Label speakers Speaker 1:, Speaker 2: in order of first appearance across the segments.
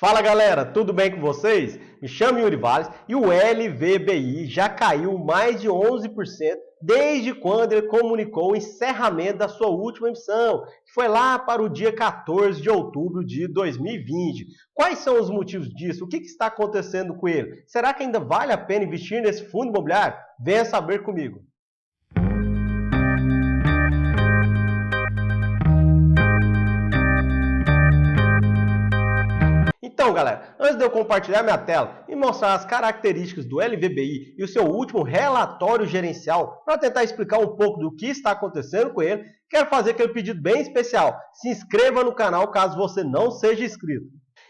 Speaker 1: Fala galera, tudo bem com vocês? Me chamo Yuri Valles e o LVBI já caiu mais de 11% desde quando ele comunicou o encerramento da sua última emissão, que foi lá para o dia 14 de outubro de 2020. Quais são os motivos disso? O que está acontecendo com ele? Será que ainda vale a pena investir nesse fundo imobiliário? Venha saber comigo. Então, galera, antes de eu compartilhar minha tela e mostrar as características do LVBI e o seu último relatório gerencial, para tentar explicar um pouco do que está acontecendo com ele, quero fazer aquele pedido bem especial. Se inscreva no canal caso você não seja inscrito.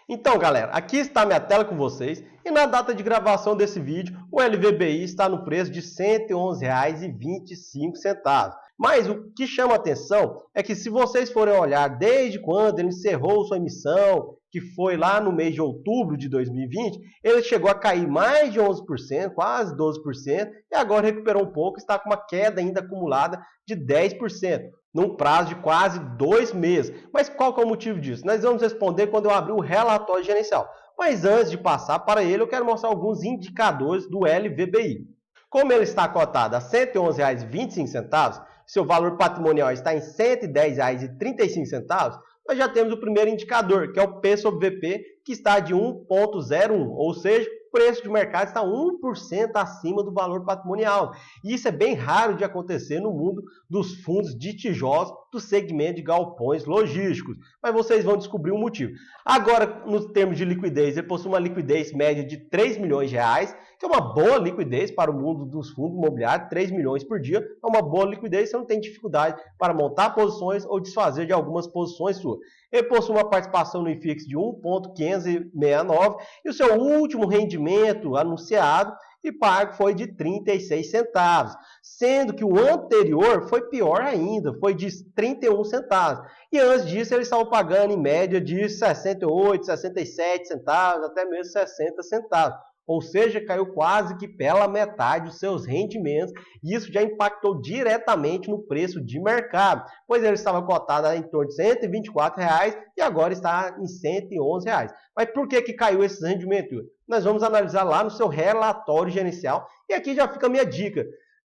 Speaker 1: Então, galera, aqui está minha tela com vocês e na data de gravação desse vídeo, o LVBI está no preço de R$ 111,25. Mas o que chama atenção é que se vocês forem olhar desde quando ele encerrou sua emissão, que foi lá no mês de outubro de 2020, ele chegou a cair mais de 11%, quase 12%, e agora recuperou um pouco, está com uma queda ainda acumulada de 10%, num prazo de quase 2 meses. Mas qual que é o motivo disso? Nós vamos responder quando eu abrir o relatório gerencial. Mas antes de passar para ele, eu quero mostrar alguns indicadores do LVBI. Como ele está cotado a R$ 111,25, seu valor patrimonial está em R$ 110,35, nós já temos o primeiro indicador, que é o P sobre VP, que está de 1,01, ou seja, o preço de mercado está 1% acima do valor patrimonial. E isso é bem raro de acontecer no mundo dos fundos de tijolos do segmento de galpões logísticos. Mas vocês vão descobrir o motivo. Agora, nos termos de liquidez, ele possui uma liquidez média de R$ 3 milhões, que é uma boa liquidez para o mundo dos fundos imobiliários. 3 milhões por dia é uma boa liquidez, você não tem dificuldade para montar posições ou desfazer de algumas posições suas. Ele possui uma participação no IFIX de 1,1569 e o seu último rendimento anunciado e pago foi de 36 centavos, sendo que o anterior foi pior ainda, foi de 31 centavos. E antes disso eles estavam pagando em média de 68, 67 centavos, até mesmo 60 centavos. Ou seja, caiu quase que pela metade os seus rendimentos, e isso já impactou diretamente no preço de mercado, pois ele estava cotado em torno de R$ 124,00 e agora está em R$ 111,00. Mas por que caiu esses rendimentos? Nós vamos analisar lá no seu relatório gerencial, e aqui já fica a minha dica.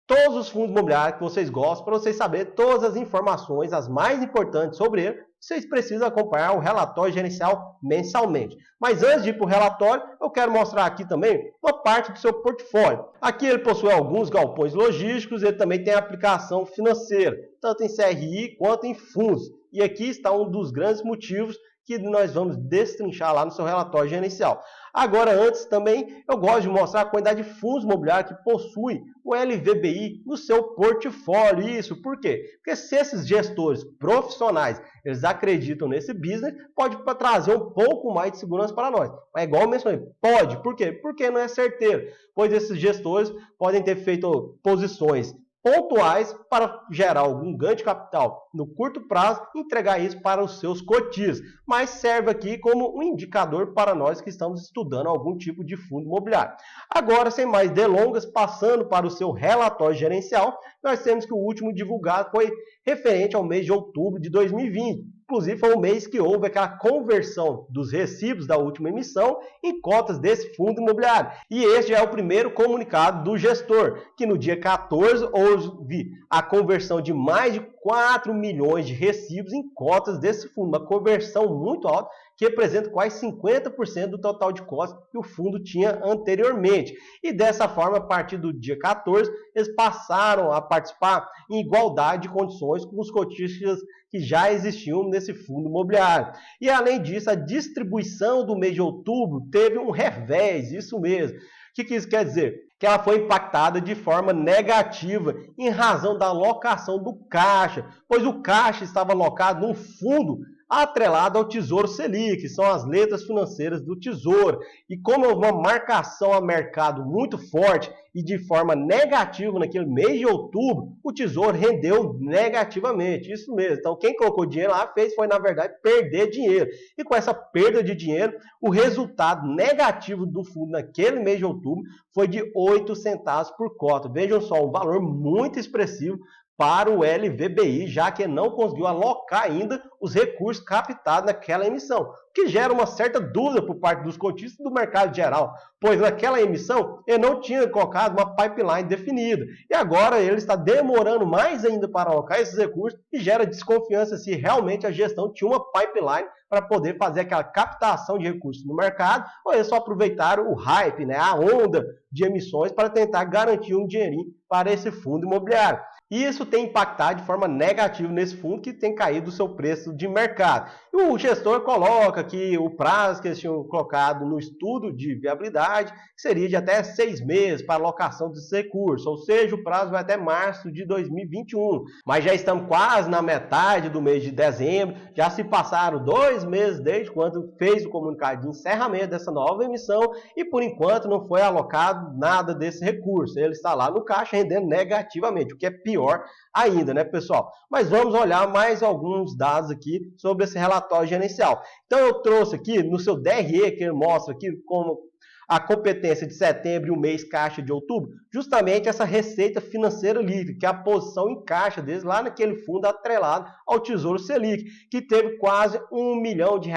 Speaker 1: Todos os fundos imobiliários que vocês gostam, para vocês saberem todas as informações, as mais importantes sobre ele, vocês precisam acompanhar o relatório gerencial mensalmente. Mas antes de ir para o relatório, eu quero mostrar aqui também uma parte do seu portfólio. Aqui ele possui alguns galpões logísticos, ele também tem aplicação financeira, tanto em CRI quanto em fundos. E aqui está um dos grandes motivos que nós vamos destrinchar lá no seu relatório gerencial. Agora, antes também, eu gosto de mostrar a quantidade de fundos imobiliários que possui o LVBI no seu portfólio. Isso, por quê? Porque se esses gestores profissionais, eles acreditam nesse business, pode trazer um pouco mais de segurança para nós. Mas igual eu mencionei, pode. Por quê? Porque não é certeiro. Pois esses gestores podem ter feito posições pontuais para gerar algum ganho de capital no curto prazo e entregar isso para os seus cotistas, mas serve aqui como um indicador para nós que estamos estudando algum tipo de fundo imobiliário. Agora, sem mais delongas, passando para o seu relatório gerencial, nós temos que o último divulgado foi referente ao mês de outubro de 2020. Inclusive, foi um mês que houve aquela conversão dos recibos da última emissão em cotas desse fundo imobiliário. E este é o primeiro comunicado do gestor, que no dia 14 houve a conversão de mais de 4 milhões de recibos em cotas desse fundo. Uma conversão muito alta, que representa quase 50% do total de cotas que o fundo tinha anteriormente. E dessa forma, a partir do dia 14, eles passaram a participar em igualdade de condições com os cotistas que já existiam nesse fundo imobiliário. E além disso, a distribuição do mês de outubro teve um revés, isso mesmo. O que isso quer dizer? Que ela foi impactada de forma negativa em razão da alocação do caixa, pois o caixa estava alocado num fundo atrelado ao Tesouro Selic, que são as letras financeiras do Tesouro. E como houve uma marcação a mercado muito forte e de forma negativa naquele mês de outubro, o Tesouro rendeu negativamente, isso mesmo. Então quem colocou dinheiro lá foi na verdade perder dinheiro. E com essa perda de dinheiro, o resultado negativo do fundo naquele mês de outubro foi de 8 centavos por cota. Vejam só, um valor muito expressivo para o LVBI, já que não conseguiu alocar ainda os recursos captados naquela emissão, o que gera uma certa dúvida por parte dos cotistas do mercado geral, pois naquela emissão ele não tinha colocado uma pipeline definida, e agora ele está demorando mais ainda para alocar esses recursos e gera desconfiança se realmente a gestão tinha uma pipeline para poder fazer aquela captação de recursos no mercado, ou eles só aproveitaram o hype, né, a onda de emissões para tentar garantir um dinheirinho para esse fundo imobiliário. E isso tem impactado de forma negativa nesse fundo que tem caído o seu preço de mercado. E o gestor coloca que o prazo que eles tinham colocado no estudo de viabilidade seria de até 6 meses para alocação desses recursos, ou seja, o prazo vai até março de 2021. Mas já estamos quase na metade do mês de dezembro, já se passaram 2 meses desde quando fez o comunicado de encerramento dessa nova emissão e por enquanto não foi alocado nada desse recurso. Ele está lá no caixa rendendo negativamente, o que é pior ainda, né, pessoal? Mas vamos olhar mais alguns dados aqui sobre esse relatório gerencial. Então eu trouxe aqui no seu DRE, que ele mostra aqui como a competência de setembro e o mês caixa de outubro, justamente essa receita financeira líquida, que é a posição em caixa deles lá naquele fundo atrelado ao Tesouro Selic, que teve quase R$1 milhão de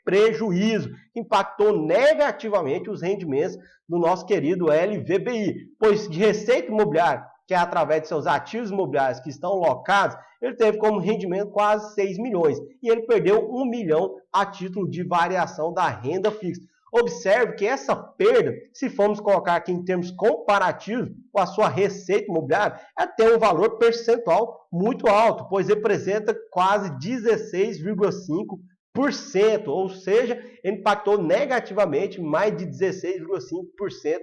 Speaker 1: prejuízo, que impactou negativamente os rendimentos do nosso querido LVBI, pois de receita imobiliária, que é através de seus ativos imobiliários que estão locados, ele teve como rendimento quase 6 milhões e ele perdeu 1 milhão a título de variação da renda fixa. Observe que essa perda, se formos colocar aqui em termos comparativos com a sua receita imobiliária, tem um valor percentual muito alto, pois representa quase 16,5%, ou seja, ele impactou negativamente mais de 16,5%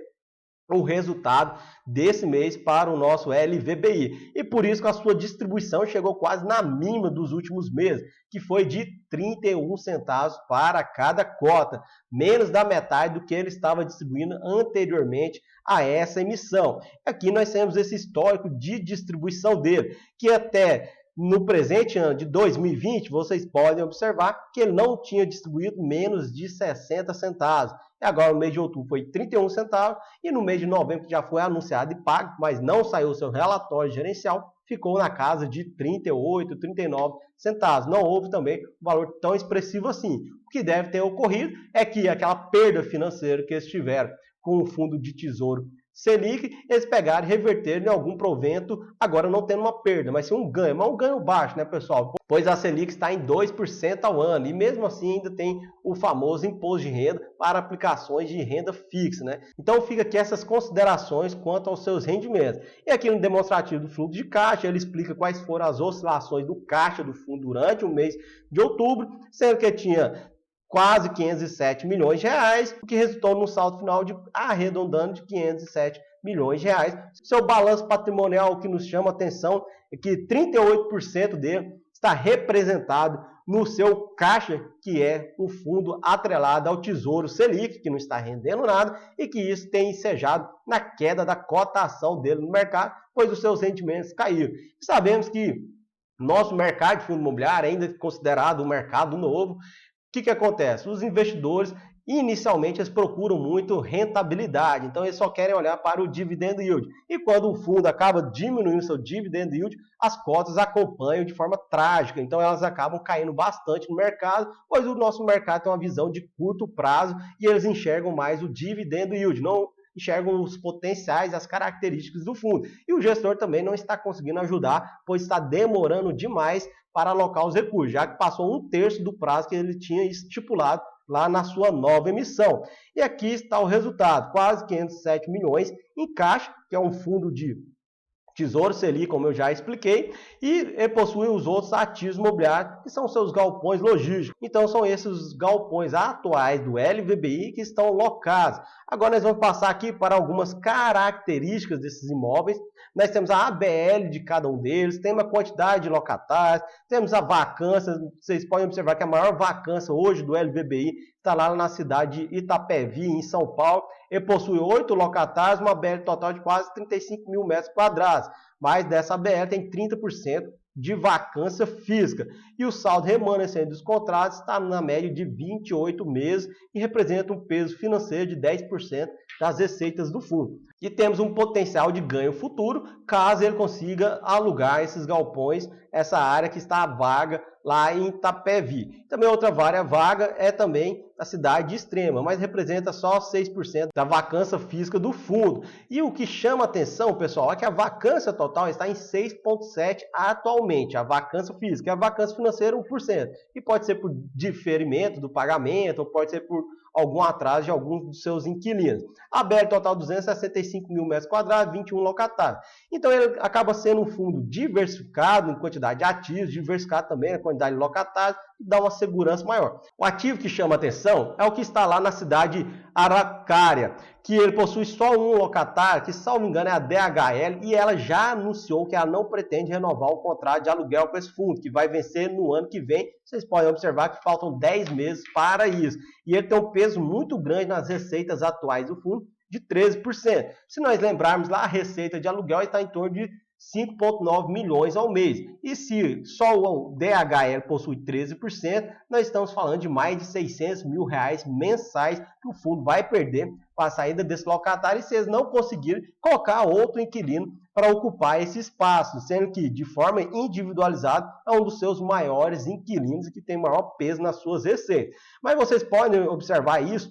Speaker 1: o resultado desse mês para o nosso LVBI. E por isso que a sua distribuição chegou quase na mínima dos últimos meses, que foi de 31 centavos para cada cota, menos da metade do que ele estava distribuindo anteriormente a essa emissão. Aqui nós temos esse histórico de distribuição dele, que até no presente ano de 2020, vocês podem observar que ele não tinha distribuído menos de 60 centavos. E agora no mês de outubro foi 31 centavos e no mês de novembro, que já foi anunciado e pago, mas não saiu o seu relatório gerencial, ficou na casa de 38, 39 centavos. Não houve também um valor tão expressivo assim. O que deve ter ocorrido é que aquela perda financeira que eles tiveram com o fundo de tesouro Selic, eles pegaram e reverteram em algum provento, agora não tendo uma perda, mas sim um ganho, mas um ganho baixo, né, pessoal? Pois a Selic está em 2% ao ano, e mesmo assim ainda tem o famoso imposto de renda para aplicações de renda fixa, né? Então fica aqui essas considerações quanto aos seus rendimentos. E aqui no demonstrativo do fluxo de caixa, ele explica quais foram as oscilações do caixa do fundo durante o mês de outubro, sendo que tinha quase 507 milhões de reais, o que resultou num saldo final de arredondando de 507 milhões de reais. Seu balanço patrimonial, que nos chama a atenção, é que 38% dele está representado no seu caixa, que é o fundo atrelado ao Tesouro Selic, que não está rendendo nada, e que isso tem ensejado na queda da cotação dele no mercado, pois os seus rendimentos caíram. Sabemos que nosso mercado de fundo imobiliário, ainda considerado um mercado novo, o que acontece? Os investidores, inicialmente, eles procuram muito rentabilidade, então eles só querem olhar para o dividend yield. E quando o fundo acaba diminuindo seu dividend yield, as cotas acompanham de forma trágica, então elas acabam caindo bastante no mercado, pois o nosso mercado tem uma visão de curto prazo e eles enxergam mais o dividend yield, não enxergam os potenciais, as características do fundo. E o gestor também não está conseguindo ajudar, pois está demorando demais para alocar os recursos, já que passou 1/3 do prazo que ele tinha estipulado lá na sua nova emissão. E aqui está o resultado, quase 507 milhões em caixa, que é um fundo de Tesouro Selic, como eu já expliquei, e ele possui os outros ativos imobiliários, que são seus galpões logísticos. Então, são esses galpões atuais do LVBI que estão locados. Agora, nós vamos passar aqui para algumas características desses imóveis. Nós temos a ABL de cada um deles, temos a quantidade de locatários, temos a vacância. Vocês podem observar que a maior vacância hoje do LVBI está lá na cidade de Itapevi, em São Paulo. Ele possui 8 locatários, uma ABL total de quase 35 mil metros quadrados. Mas dessa ABL tem 30% de vacância física. E o saldo remanescente dos contratos está na média de 28 meses e representa um peso financeiro de 10% das receitas do fundo. E temos um potencial de ganho futuro caso ele consiga alugar esses galpões, essa área que está vaga lá em Itapevi. Também outra área vaga é também a cidade de Extrema, mas representa só 6% da vacância física do fundo. E o que chama atenção, pessoal, é que a vacância total está em 6,7% atualmente, a vacância física, e a vacância financeira 1%. E pode ser por diferimento do pagamento, ou pode ser por algum atraso de alguns dos seus inquilinos. A BR total 265 mil metros quadrados, 21 locatários. Então ele acaba sendo um fundo diversificado em quantidade de ativos, diversificado também na quantidade de locatários, e dá uma segurança maior. O ativo que chama atenção é o que está lá na cidade Araucária, que ele possui só um locatário, que salvo engano é a DHL, e ela já anunciou que ela não pretende renovar o contrato de aluguel com esse fundo, que vai vencer no ano que vem. Vocês podem observar que faltam 10 meses para isso. E ele tem um peso muito grande nas receitas atuais do fundo, de 13%. Se nós lembrarmos lá, a receita de aluguel está em torno de 5,9 milhões ao mês. E se só o DHL possui 13%, nós estamos falando de mais de 600 mil reais mensais que o fundo vai perder com a saída desse locatário, e se eles não conseguirem colocar outro inquilino para ocupar esse espaço, sendo que de forma individualizada é um dos seus maiores inquilinos e que tem maior peso nas suas receitas. Mas vocês podem observar isso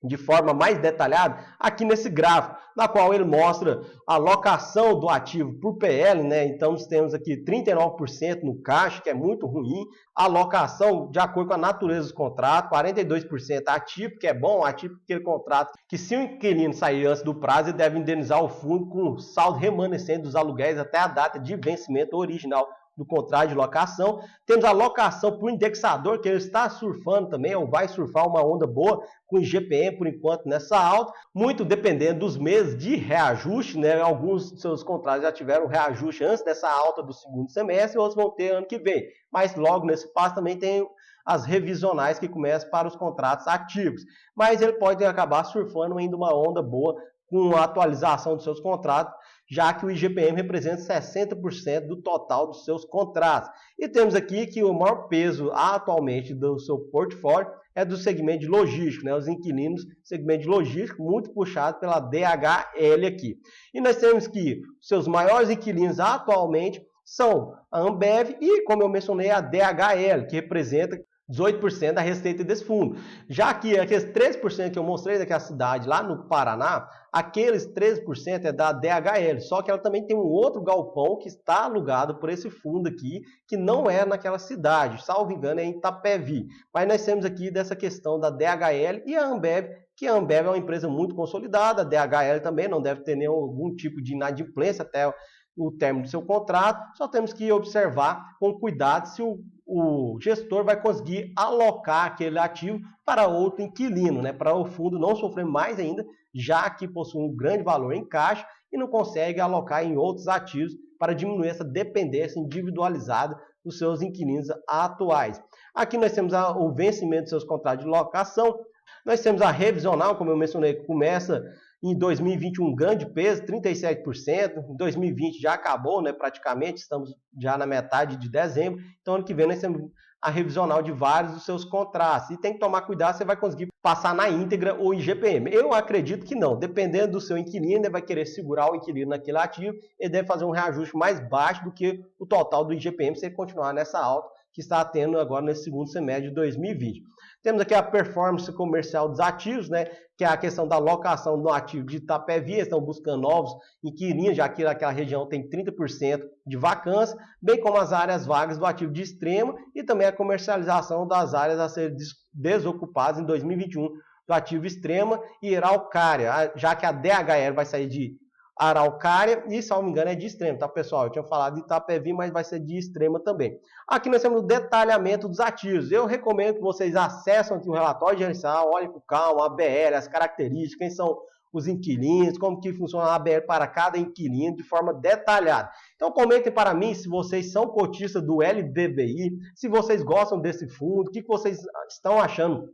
Speaker 1: de forma mais detalhada aqui nesse gráfico, na qual ele mostra a locação do ativo por PL, né? Então nós temos aqui 39% no caixa, que é muito ruim, a locação de acordo com a natureza do contrato, 42% ativo, que é bom, ativo aquele contrato que se o inquilino sair antes do prazo, ele deve indenizar o fundo com o saldo remanescente dos aluguéis até a data de vencimento original do contrato de locação. Temos a locação por indexador, que ele está surfando também, ou vai surfar uma onda boa, com IGPM por enquanto nessa alta, muito dependendo dos meses de reajuste, né? Alguns dos seus contratos já tiveram reajuste antes dessa alta do segundo semestre, outros vão ter ano que vem. Mas logo nesse passo também tem as revisionais que começam para os contratos ativos. Mas ele pode acabar surfando ainda uma onda boa com a atualização dos seus contratos, já que o IGPM representa 60% do total dos seus contratos. E temos aqui que o maior peso atualmente do seu portfólio é do segmento de logístico, né? Os inquilinos, segmento de logístico, muito puxado pela DHL aqui. E nós temos que seus maiores inquilinos atualmente são a Ambev e, como eu mencionei, a DHL, que representa 18% da receita desse fundo. Já que aqueles 13% que eu mostrei daquela cidade lá no Paraná, aqueles 13% é da DHL, só que ela também tem um outro galpão que está alugado por esse fundo aqui, que não é naquela cidade, salvo engano é em Itapevi. Mas nós temos aqui dessa questão da DHL e a Ambev, que a Ambev é uma empresa muito consolidada, a DHL também não deve ter algum tipo de inadimplência até o término do seu contrato, só temos que observar com cuidado se o gestor vai conseguir alocar aquele ativo para outro inquilino, né? Para o fundo não sofrer mais ainda, já que possui um grande valor em caixa e não consegue alocar em outros ativos para diminuir essa dependência individualizada dos seus inquilinos atuais. Aqui nós temos o vencimento dos seus contratos de locação, nós temos a revisional, como eu mencionei, que começa em 2021 um grande peso, 37%, em 2020 já acabou, né, praticamente, estamos já na metade de dezembro, então ano que vem nós temos a revisional de vários dos seus contratos, e tem que tomar cuidado, você vai conseguir passar na íntegra o IGPM. Eu acredito que não, dependendo do seu inquilino, ele vai querer segurar o inquilino naquele ativo, ele deve fazer um reajuste mais baixo do que o total do IGPM, se ele continuar nessa alta que está tendo agora nesse segundo semestre de 2020. Temos aqui a performance comercial dos ativos, né, que é a questão da locação do ativo de Itapevi, estão buscando novos inquilinos, já que aquela região tem 30% de vacância, bem como as áreas vagas do ativo de Extrema e também a comercialização das áreas a serem desocupadas em 2021 do ativo Extrema e Araucária, já que a DHL vai sair de Araucária e, se não me engano, é de Extrema, tá, pessoal? Eu tinha falado de Itapevi, mas vai ser de Extrema também. Aqui nós temos o detalhamento dos ativos. Eu recomendo que vocês acessem aqui o relatório gerencial, olhem com calma a ABL, as características, quem são os inquilinos, como que funciona a ABL para cada inquilino de forma detalhada. Então comentem para mim se vocês são cotistas do LDBI, se vocês gostam desse fundo, o que vocês estão achando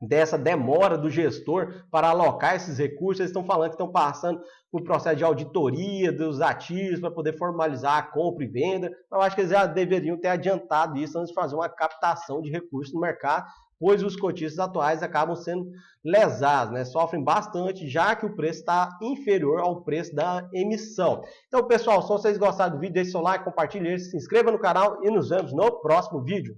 Speaker 1: dessa demora do gestor para alocar esses recursos. Eles estão falando que estão passando por processo de auditoria dos ativos para poder formalizar a compra e venda. Eu acho que eles já deveriam ter adiantado isso antes de fazer uma captação de recursos no mercado, pois os cotistas atuais acabam sendo lesados, né? Sofrem bastante, já que o preço está inferior ao preço da emissão. Então, pessoal, se vocês gostaram do vídeo, deixe seu like, compartilhe, se inscreva no canal e nos vemos no próximo vídeo.